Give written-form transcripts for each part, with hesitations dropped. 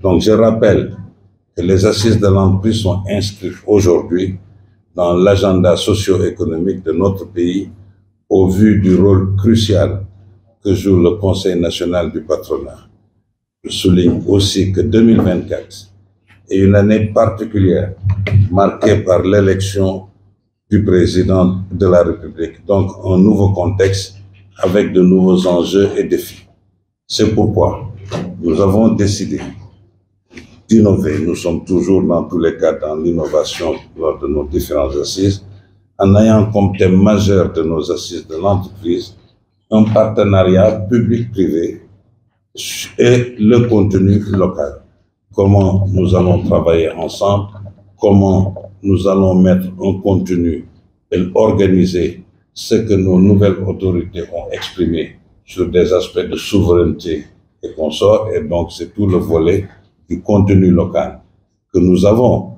Donc, je rappelle que les assises de l'entreprise sont inscrites aujourd'hui dans l'agenda socio-économique de notre pays au vu du rôle crucial que joue le Conseil national du patronat. Je souligne aussi que 2024 est une année particulière marquée par l'élection du président de la République, donc un nouveau contexte avec de nouveaux enjeux et défis. C'est pourquoi nous avons décidé d'innover. Nous sommes toujours dans tous les cas dans l'innovation lors de nos différentes assises, en ayant comme thème majeur de nos assises de l'entreprise un partenariat public-privé et le contenu local. Comment nous allons travailler ensemble, comment nous allons mettre un contenu et organiser ce que nos nouvelles autorités ont exprimé sur des aspects de souveraineté et consorts, et donc c'est tout le volet du contenu local que nous avons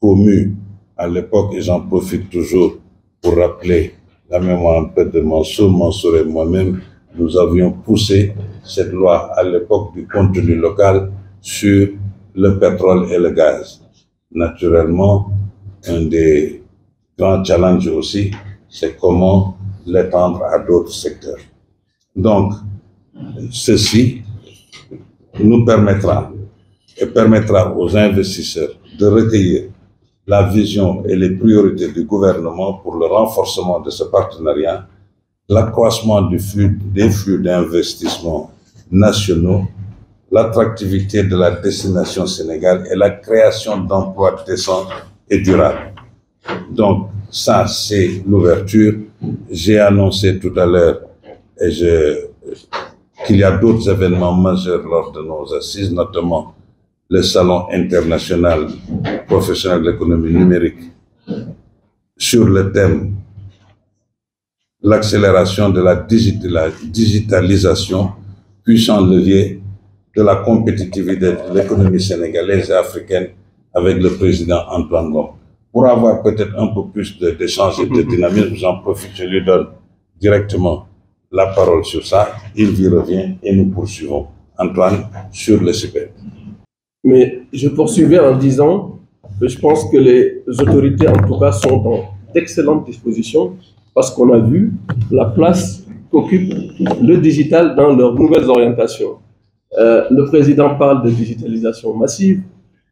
promu à l'époque, et j'en profite toujours pour rappeler la mémoire un peu de Mansour et moi-même, nous avions poussé cette loi à l'époque du contenu local sur le pétrole et le gaz. Naturellement, un des grands challenges aussi, c'est comment l'étendre à d'autres secteurs. Donc, ceci nous permettra et permettra aux investisseurs de recueillir la vision et les priorités du gouvernement pour le renforcement de ce partenariat, l'accroissement des flux d'investissements nationaux, l'attractivité de la destination Sénégal et la création d'emplois décents et durables. Donc, ça, c'est l'ouverture. J'ai annoncé tout à l'heure qu'il y a d'autres événements majeurs lors de nos assises, notamment le Salon international professionnel de l'économie numérique sur le thème l'accélération de la digitalisation, puissant levier de la compétitivité de l'économie sénégalaise et africaine avec le président Antoine Ngom. Pour avoir peut-être un peu plus d'échanges et de dynamisme, j'en profite, je lui donne directement la parole sur ça, il y revient et nous poursuivons. Antoine, sur le CIPED. Mais je poursuivais en disant que je pense que les autorités, en tout cas, sont dans d'excellentes dispositions parce qu'on a vu la place qu'occupe le digital dans leurs nouvelles orientations. Le président parle de digitalisation massive,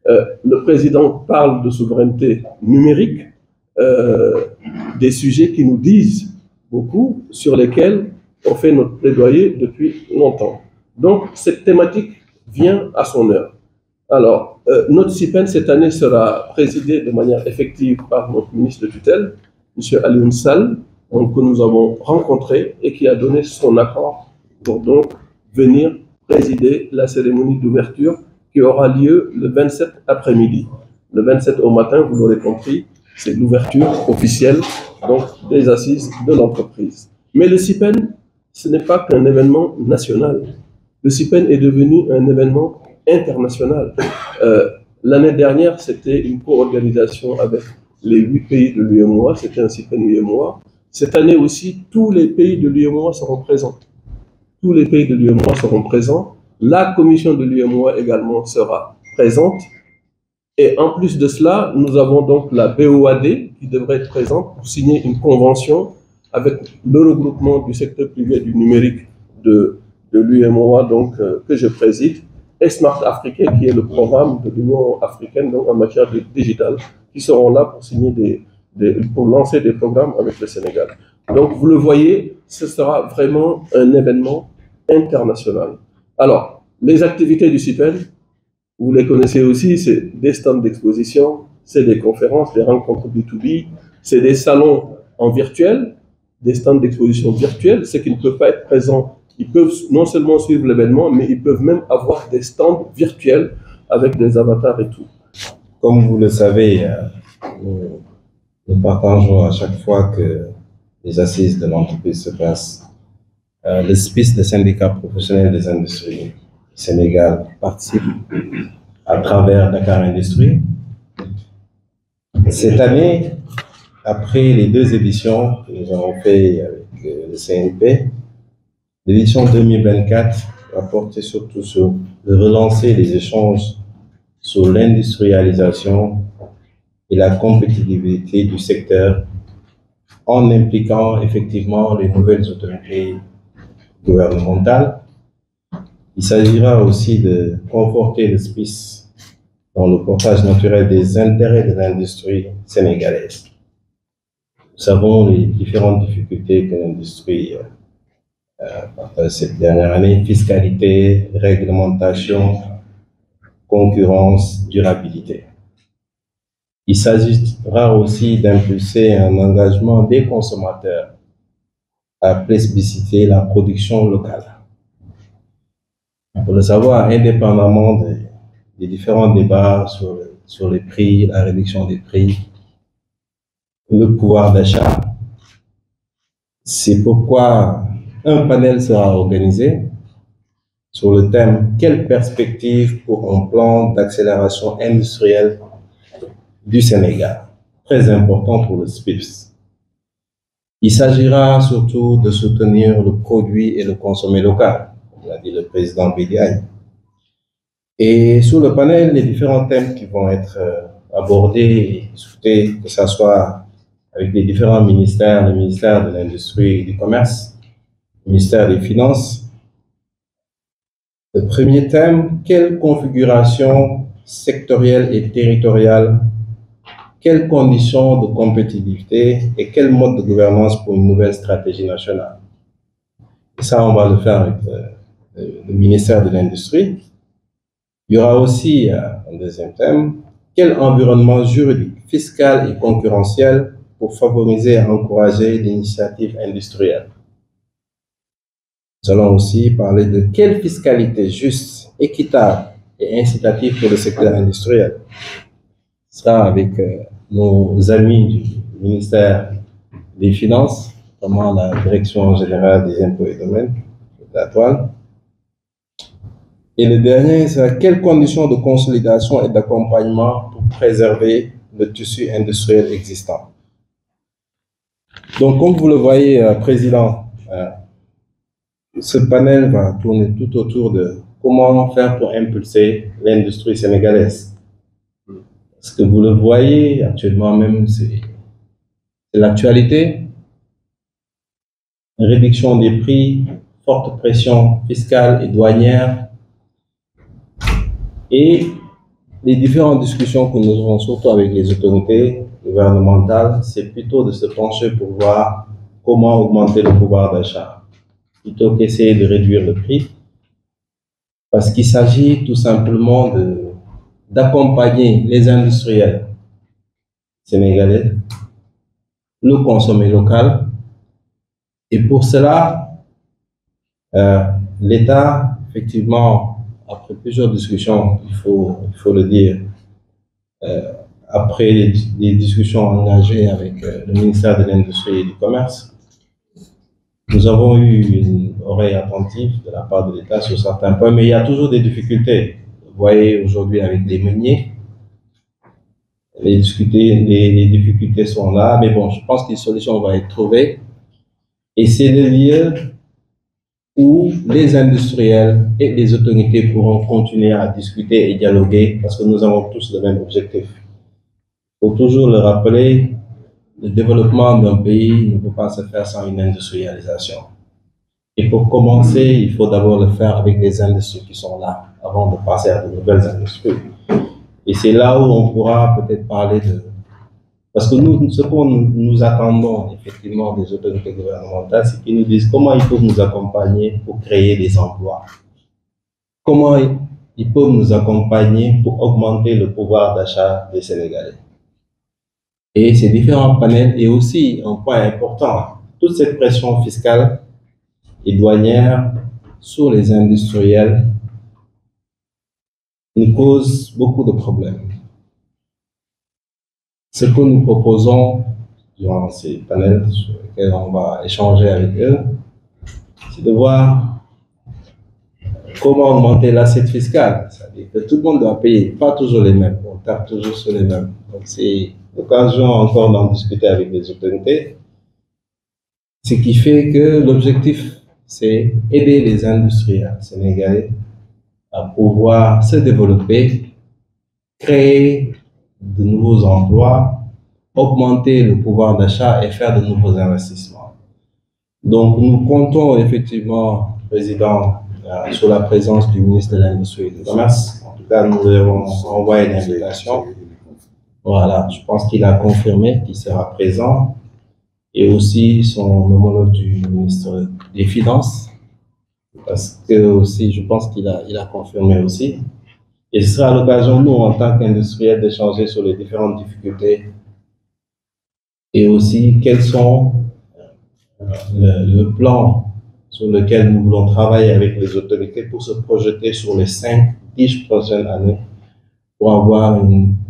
le président parle de souveraineté numérique, des sujets qui nous disent beaucoup, sur lesquels on fait notre plaidoyer depuis longtemps. Donc, cette thématique vient à son heure. Alors, notre CIPEN, cette année, sera présidé de manière effective par notre ministre de tutelle, M. Alioune Sall, que nous avons rencontré et qui a donné son accord pour donc venir présider la cérémonie d'ouverture qui aura lieu le 27 après-midi. Le 27 au matin, vous l'aurez compris, c'est l'ouverture officielle donc, des assises de l'entreprise. Mais le CIPEN, ce n'est pas qu'un événement national. Le CIPEN est devenu un événement international. L'année dernière, c'était une co-organisation avec les 8 pays de l'UEMOA, c'était un CIPEN UEMOA. Cette année aussi, tous les pays de l'UEMOA seront présents. Tous les pays de l'UEMOA seront présents. La commission de l'UEMOA également sera présente. Et en plus de cela, nous avons donc la BOAD qui devrait être présente pour signer une convention avec le regroupement du secteur privé du numérique de l'UEMOA donc, que je préside, et Smart Africa qui est le programme de l'Union africaine donc, en matière de digital, qui seront là pour signer pour lancer des programmes avec le Sénégal. Donc vous le voyez, ce sera vraiment un événement international. Alors, les activités du CIPEN, vous les connaissez aussi, c'est des stands d'exposition, c'est des conférences, des rencontres B2B, c'est des salons en virtuel, des stands d'exposition virtuels, ceux qui ne peuvent pas être présents, ils peuvent non seulement suivre l'événement, mais ils peuvent même avoir des stands virtuels avec des avatars et tout. Comme vous le savez, nous partageons à chaque fois que les assises de l'entreprise se passent. Le SPIS, le syndicat professionnel des industries du Sénégal, participe à travers Dakar Industrie. Cette année, après les 2 éditions que nous avons fait avec le CNP, l'édition 2024 va porter surtout sur relancer les échanges sur l'industrialisation et la compétitivité du secteur en impliquant effectivement les nouvelles autorités gouvernementales. Il s'agira aussi de conforter l'espèce dans le portage naturel des intérêts de l'industrie sénégalaise. Nous savons les différentes difficultés que l'industrie partage cette dernière année: fiscalité, réglementation, concurrence, durabilité. Il s'agira aussi d'impulser un engagement des consommateurs à plébisciter la production locale. Pour le savoir, indépendamment des différents débats sur les prix, la réduction des prix, le pouvoir d'achat, c'est pourquoi un panel sera organisé sur le thème « Quelle perspective pour un plan d'accélération industrielle du Sénégal ?» Très important pour le SPIFS. Il s'agira surtout de soutenir le produit et le consommer local, comme l'a dit le président Bédiagne. Et sur le panel, les différents thèmes qui vont être abordés et discutés, que ce soit avec les différents ministères, le ministère de l'Industrie et du Commerce, le ministère des Finances. Le premier thème: quelle configuration sectorielle et territoriale, quelles conditions de compétitivité et quel mode de gouvernance pour une nouvelle stratégie nationale. Et ça, on va le faire avec le ministère de l'Industrie. Il y aura aussi un deuxième thème: quel environnement juridique, fiscal et concurrentiel pour favoriser et encourager l'initiative industrielle. Nous allons aussi parler de quelle fiscalité juste, équitable et incitative pour le secteur industriel. Ce sera avec nos amis du ministère des Finances, notamment la Direction générale des impôts et domaines, la douane. Et le dernier, c'est quelles conditions de consolidation et d'accompagnement pour préserver le tissu industriel existant. Donc, comme vous le voyez, Président, ce panel va tourner tout autour de comment faire pour impulser l'industrie sénégalaise. Parce que vous le voyez actuellement même, c'est l'actualité. Réduction des prix, forte pression fiscale et douanière. Et les différentes discussions que nous aurons, surtout avec les autorités gouvernementales, c'est plutôt de se pencher pour voir comment augmenter le pouvoir d'achat, plutôt qu'essayer de réduire le prix, parce qu'il s'agit tout simplement d'accompagner les industriels sénégalais, le consommer local, et pour cela, l'État, effectivement, après plusieurs discussions, il faut le dire, après les discussions engagées avec le ministère de l'Industrie et du Commerce, nous avons eu une oreille attentive de la part de l'État sur certains points, mais il y a toujours des difficultés. Vous voyez aujourd'hui avec les meuniers, les difficultés sont là, mais bon, je pense qu'une solution va être trouvée. Et c'est le lieu où les industriels et les autorités pourront continuer à discuter et dialoguer, parce que nous avons tous le même objectif. Il faut toujours le rappeler, le développement d'un pays ne peut pas se faire sans une industrialisation. Et pour commencer, il faut d'abord le faire avec les industries qui sont là, avant de passer à de nouvelles industries. Et c'est là où on pourra peut-être parler de... Parce que nous, ce que nous attendons effectivement des autorités gouvernementales, c'est qu'ils nous disent comment ils peuvent nous accompagner pour créer des emplois. Comment ils peuvent nous accompagner pour augmenter le pouvoir d'achat des Sénégalais. Et ces différents panels, et aussi un point important, toute cette pression fiscale et douanière sur les industriels nous cause beaucoup de problèmes. Ce que nous proposons durant ces panels sur lesquels on va échanger avec eux, c'est de voir comment augmenter l'assiette fiscale. C'est-à-dire que tout le monde doit payer, pas toujours les mêmes, on tape toujours sur les mêmes. Donc c'est l'occasion encore d'en discuter avec les autorités. Ce qui fait que l'objectif, c'est aider les industriels sénégalais à pouvoir se développer créer de nouveaux emplois, augmenter le pouvoir d'achat et faire de nouveaux investissements. Donc, nous comptons effectivement, Président, sur la présence du ministre de l'Industrie et du Commerce. En tout cas, nous avons envoyé une invitation. Voilà, je pense qu'il a confirmé qu'il sera présent. Et aussi son homologue du ministre des Finances, parce que aussi, je pense qu'il a confirmé aussi. Et ce sera l'occasion, nous, en tant qu'industriels, d'échanger sur les différentes difficultés et aussi quels sont le plan sur lequel nous voulons travailler avec les autorités pour se projeter sur les 5-10 prochaines années pour avoir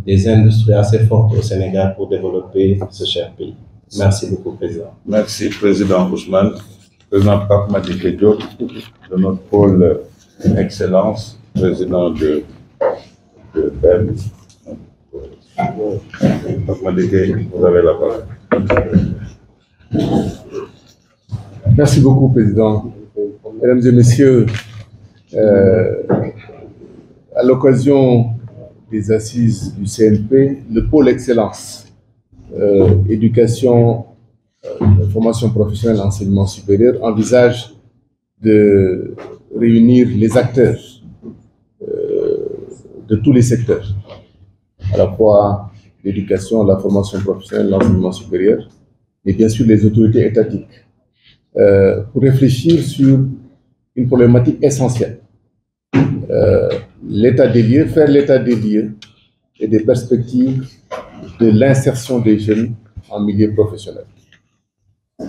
des industries assez fortes au Sénégal pour développer ce cher pays. Merci beaucoup, Président. Merci, Président Ousmane. Président Pape Madické Diop, de notre pôle Excellence, président de PEM. Pape Madické, vous avez la parole. Merci beaucoup, Président. Mesdames et Messieurs, à l'occasion des assises du CNP, le pôle Excellence, éducation, formation professionnelle, enseignement supérieur, envisage de réunir les acteurs de tous les secteurs, à la fois l'éducation, la formation professionnelle, l'enseignement supérieur, et bien sûr les autorités étatiques, pour réfléchir sur une problématique essentielle. L'état des lieux, faire l'état des lieux et des perspectives de l'insertion des jeunes en milieu professionnel.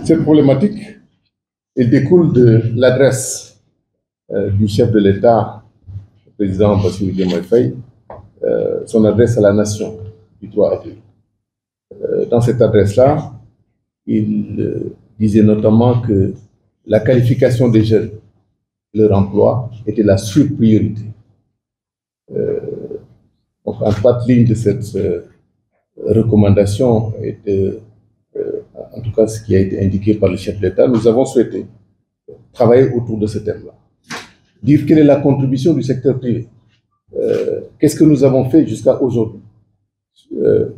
Cette problématique, elle découle de l'adresse du chef de l'État, le président Bassirou Diomaye Faye, son adresse à la nation du 3 avril. Dans cette adresse-là, il disait notamment que la qualification des jeunes, leur emploi, était la surpriorité. Donc, en droite ligne de cette recommandation et en tout cas ce qui a été indiqué par le chef de l'État, nous avons souhaité travailler autour de ce thème-là. Dire quelle est la contribution du secteur privé. Qu'est-ce que nous avons fait jusqu'à aujourd'hui?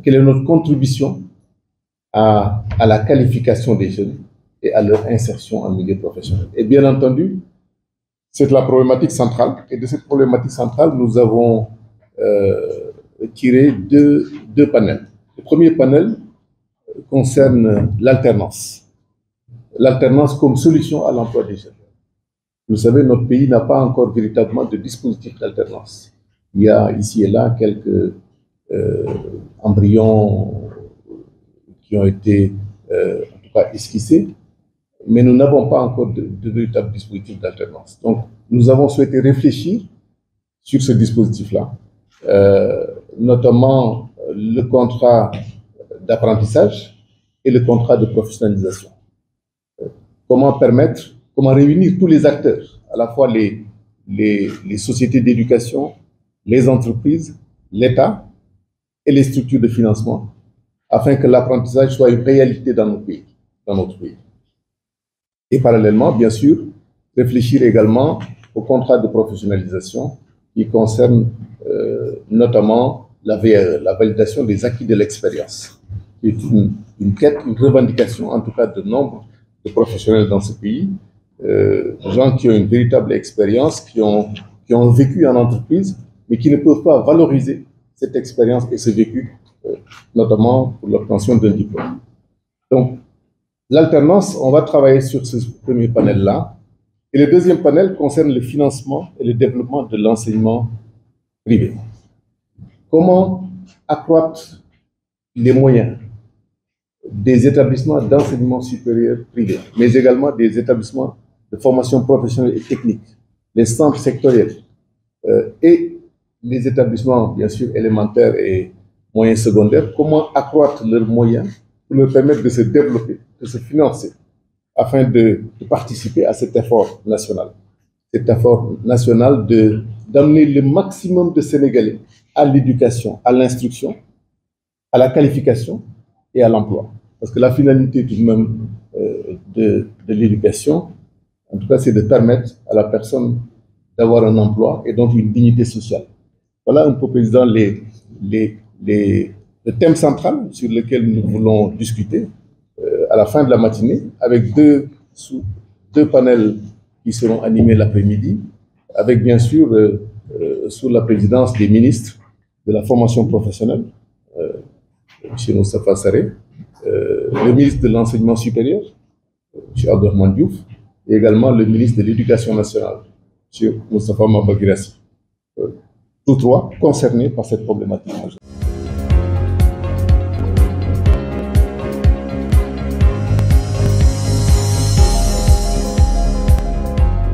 Quelle est notre contribution à la qualification des jeunes et à leur insertion en milieu professionnel? Et bien entendu, c'est la problématique centrale. Et de cette problématique centrale, nous avons tiré deux panels. Le premier panel concerne l'alternance. L'alternance comme solution à l'emploi des jeunes. Vous savez, notre pays n'a pas encore véritablement de dispositif d'alternance. Il y a ici et là quelques embryons qui ont été en tout cas esquissés, mais nous n'avons pas encore de véritable dispositif d'alternance. Donc, nous avons souhaité réfléchir sur ce dispositif-là, notamment le contrat d'apprentissage et le contrat de professionnalisation. Comment réunir tous les acteurs, à la fois les sociétés d'éducation, les entreprises, l'État et les structures de financement, afin que l'apprentissage soit une réalité dans notre pays. Et parallèlement, bien sûr, réfléchir également au contrat de professionnalisation qui concerne notamment la VAE, la validation des acquis de l'expérience, qui est une quête, une revendication, en tout cas de nombre de professionnels dans ce pays, gens qui ont une véritable expérience, qui ont vécu en entreprise, mais qui ne peuvent pas valoriser cette expérience et ce vécu, notamment pour l'obtention d'un diplôme. Donc, l'alternance, on va travailler sur ce premier panel-là. Et le deuxième panel concerne le financement et le développement de l'enseignement privé. Comment accroître les moyens des établissements d'enseignement supérieur privés, mais également des établissements de formation professionnelle et technique, les centres sectoriels et les établissements, bien sûr, élémentaires et moyens secondaires, comment accroître leurs moyens pour leur permettre de se développer, de se financer, afin de participer à cet effort national. Cet effort national d'amener le maximum de Sénégalais à l'éducation, à l'instruction, à la qualification et à l'emploi. Parce que la finalité tout de même de l'éducation, en tout cas, c'est de permettre à la personne d'avoir un emploi et donc une dignité sociale. Voilà un peu, Président, les le thème central sur lequel nous voulons discuter à la fin de la matinée, avec deux panels qui seront animés l'après-midi, avec bien sûr, sous la présidence des ministres de la formation professionnelle, M. Moustapha Sarré, le ministre de l'Enseignement supérieur, M. Abdourahmane Diouf, et également le ministre de l'Éducation nationale, M. Moustapha Mamba Guirassy. Tous trois concernés par cette problématique majeure.